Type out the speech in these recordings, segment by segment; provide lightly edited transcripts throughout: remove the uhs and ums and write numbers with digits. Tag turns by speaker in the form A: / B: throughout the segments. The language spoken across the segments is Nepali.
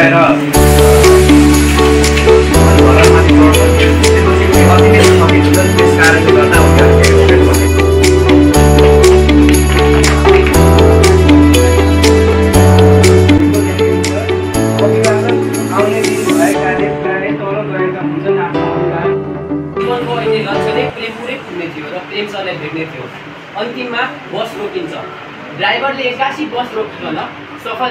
A: भएर घरमाथि चढ्छ त्यसपछि अति नै सकिन्छ त्यस कारणले गर्दा आउने दिन भएकाले प्रायः तल गएका हुन्छन् आफ्नो जीवनको अहिले लक्ष्य नै प्रेमपुरै पुग्ने थियो र प्रेम सरलाई भेट्ने थियो। अन्तिममा बस रोकिन्छ, ड्राइभरले एक्कासी बस रोकिकन सफल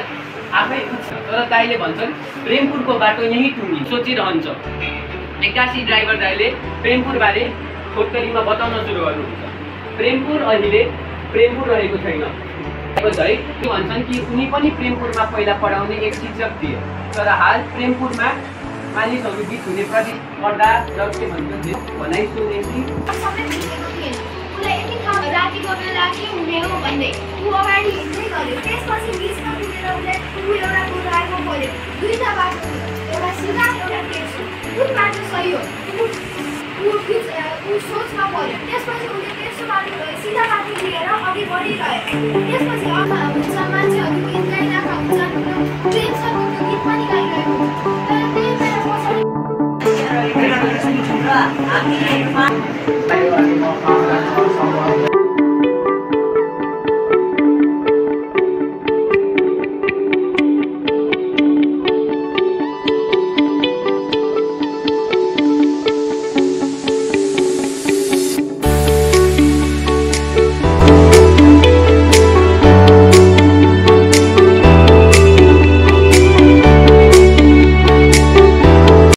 A: आफै पुग्छ। तर दाइले भन्छन् प्रेमपुरको बाटो यहीँ टुङ्गी सोचिरहन्छ। एक्कासी ड्राइभर दाइले प्रेमपुरबारे छोटकरीमा बताउन सुरु गर्नुहुन्छ। प्रेमपुर अहिले प्रेमपुर रहेको छैन। है त्यो भन्छन् कि उनी पनि प्रेमपुरमा पहिला पढाउने एक शिक्षक थिए, तर हाल प्रेमपुरमा मानिसहरू बिच हुने प्रतिस्पर्धा र के भन्छन् भनाइ सुनेपछि
B: राति गर्न लागि हुने हो भन्दै ऊ अगाडि हिँड्दै गऱ्यो। त्यसपछि बिचमा पुगेर उसलाई ऊ एउटा गुराएको पऱ्यो। दुईटा बाटो थियो, एउटा सिधा एउटा तेर्सो। कुन बाटो सही हो ऊ सोचमा पऱ्यो। त्यसपछि उसले तेर्सो बाटो गयो, सिधा बाटो लिएर अघि बढिरह्यो। त्यसपछि हुन्छ मान्छेहरू गीत गाइरहेका हुन्छन् र प्रेमसँग गीत पनि गाइरहेको हुन्छ। तर त्यही बेला पछाडि